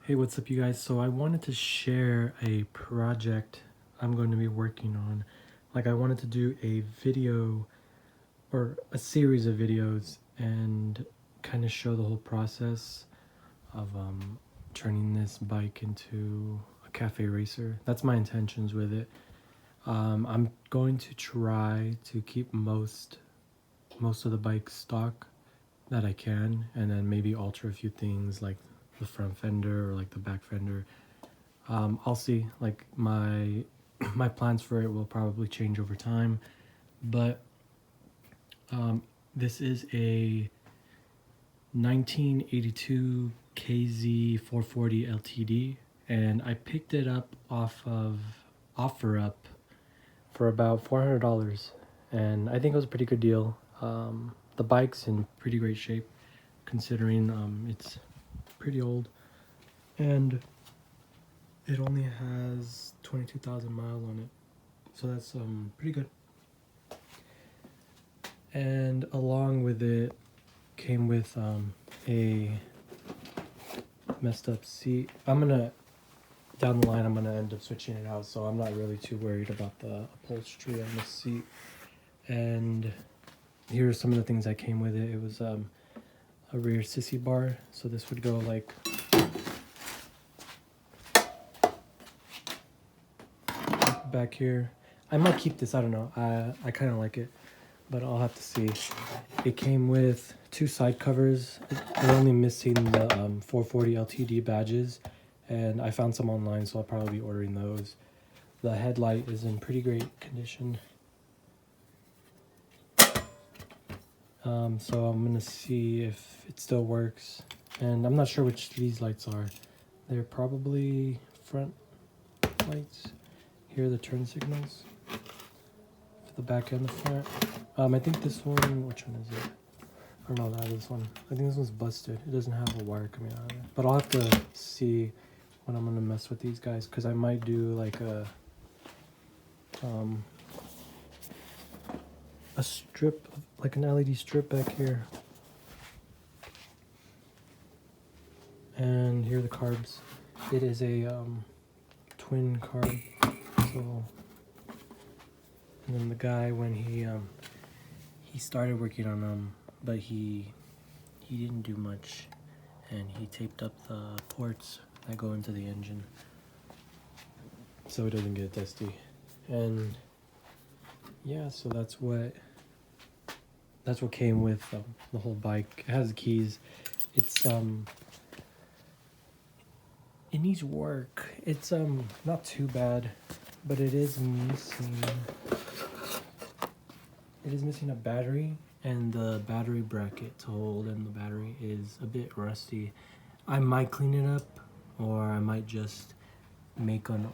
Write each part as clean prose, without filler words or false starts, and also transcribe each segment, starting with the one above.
Hey, what's up you guys? So I wanted to share a project I'm going to be working on. Like I wanted to do a video or a series of videos and kind of show the whole process of turning this bike into a cafe racer. That's my intentions with it. I'm going to try to keep most of the bike stock that I can, and then maybe alter a few things like the front fender or like the back fender. I'll see. Like my plans for it will probably change over time, but this is a 1982 KZ440 LTD, and I picked it up off of OfferUp for about $400, and I think it was a pretty good deal. The bike's in pretty great shape considering it's pretty old, and it only has 22,000 miles on it, so that's pretty good. And along with it came with a messed up seat. Down the line I'm gonna end up switching it out, so I'm not really too worried about the upholstery on the seat. And here are some of the things that came with it. It was a rear sissy bar, so this would go like back here. I might keep this, I don't know. I kind of like it, but I'll have to see. It came with two side covers. They're only missing the 440 LTD badges, and I found some online, so I'll probably be ordering those. The headlight is in pretty great condition. So I'm gonna see if it still works, and I'm not sure which these lights are. They're probably front lights. Here are the turn signals for the back and the front. I think this one, which one is it? I don't know, this one. I think this one's busted. It doesn't have a wire coming out of it. But I'll have to see when I'm gonna mess with these guys, because I might do like a strip, like an LED strip back here. And here are the carbs. It is a twin carb. So, and then the guy, when he started working on them, but he didn't do much, and he taped up the ports that go into the engine so it doesn't get dusty. And yeah, so that's what came with the whole bike. It has the keys. It's it needs work. It's not too bad, but it is missing a battery, and the battery bracket to hold in the battery is a bit rusty. I might clean it up, or I might just make an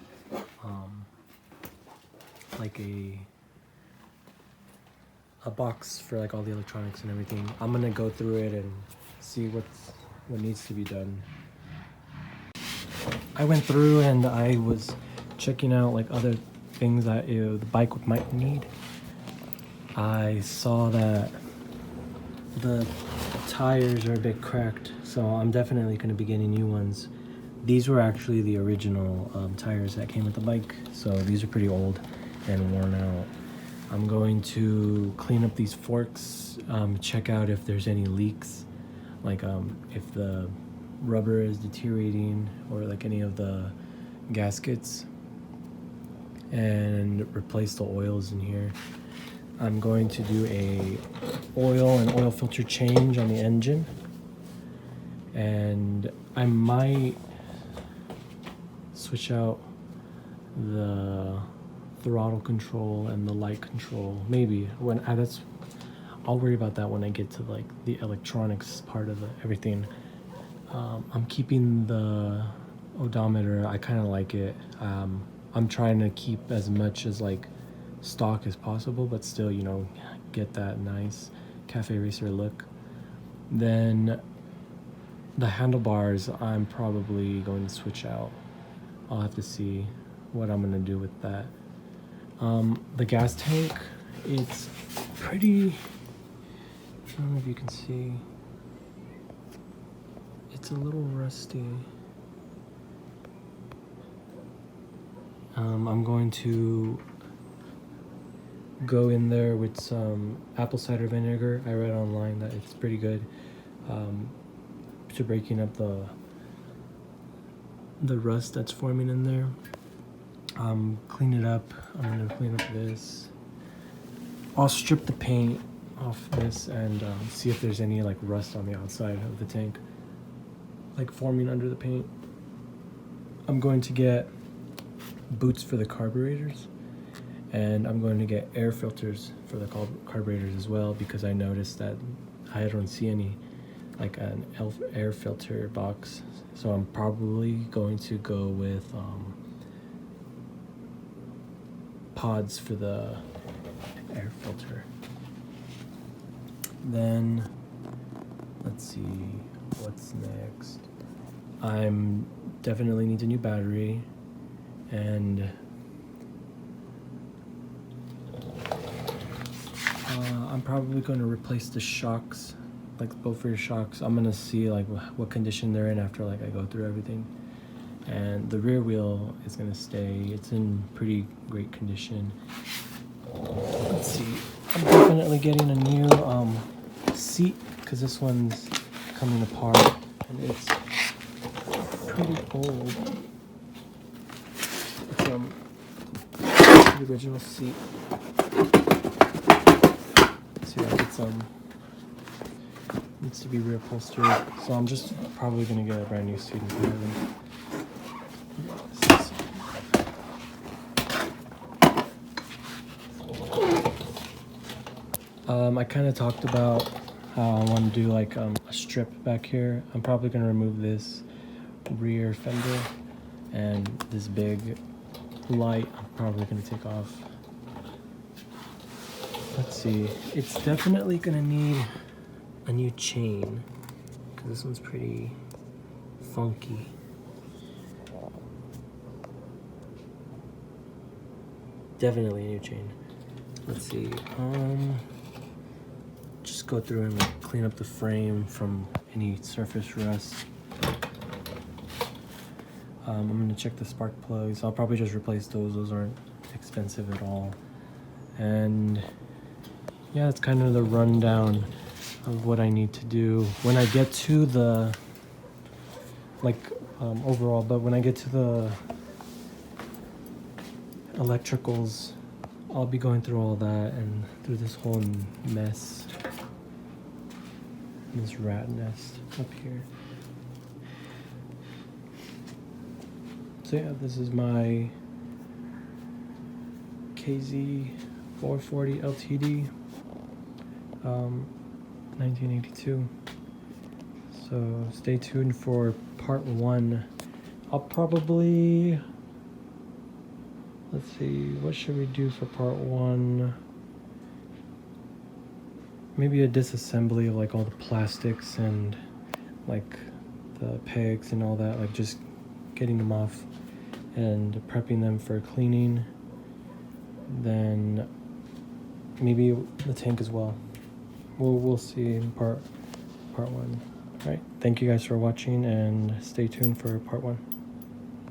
like a box for like all the electronics and everything. I'm gonna go through it and see what needs to be done. I went through and I was checking out like other things that the bike might need. I saw that the tires are a bit cracked, so I'm definitely going to be getting new ones. These were actually the original tires that came with the bike, so these are pretty old and worn out. I'm going to clean up these forks, check out if there's any leaks, like if the rubber is deteriorating or like any of the gaskets, and replace the oils in here. I'm going to do an oil filter change on the engine, and I might switch out the throttle control and the light control. Maybe I'll worry about that when I get to like the electronics part of everything. I'm keeping the odometer. I kind of like it. I'm trying to keep as much as like stock as possible, but still, you know, get that nice cafe racer look. Then the handlebars, I'm probably going to switch out. I'll have to see what I'm gonna do with that. The gas tank, it's pretty, I don't know if you can see, it's a little rusty. I'm going to go in there with some apple cider vinegar. I read online that it's pretty good to breaking up the rust that's forming in there. Clean it up. I'm gonna clean up this. I'll strip the paint off this and see if there's any like rust on the outside of the tank, like forming under the paint. I'm going to get boots for the carburetors, and I'm going to get air filters for the carburetors as well, because I noticed that I don't see any like an air filter box. So I'm probably going to go with pods for the air filter. Then let's see what's next. I'm definitely need a new battery, and I'm probably going to replace the shocks, like both rear shocks. I'm gonna see like what condition they're in after like I go through everything. And the rear wheel is gonna stay. It's in pretty great condition. Let's see. I'm definitely getting a new seat, because this one's coming apart and it's pretty old. It's the original seat. So yeah, it's needs to be reupholstered. So I'm just probably gonna get a brand new seat instead. I kind of talked about how I want to do like a strip back here. I'm probably going to remove this rear fender, and this big light I'm probably going to take off. Let's see. It's definitely going to need a new chain, because this one's pretty funky. Definitely a new chain. Let's see. Just go through and like clean up the frame from any surface rust. I'm gonna check the spark plugs. I'll probably just replace those. Those aren't expensive at all. And yeah, it's kind of the rundown of what I need to do when I get to the overall. But when I get to the electricals, I'll be going through all that and through this whole mess, this rat nest up here. So yeah, this is my KZ440 LTD, 1982. So stay tuned for part 1. I'll probably, let's see, what should we do for part 1? Maybe a disassembly of like all the plastics and like the pegs and all that, like just getting them off and prepping them for cleaning. Then maybe the tank as well. We'll see in part 1. All right, thank you guys for watching, and stay tuned for part 1.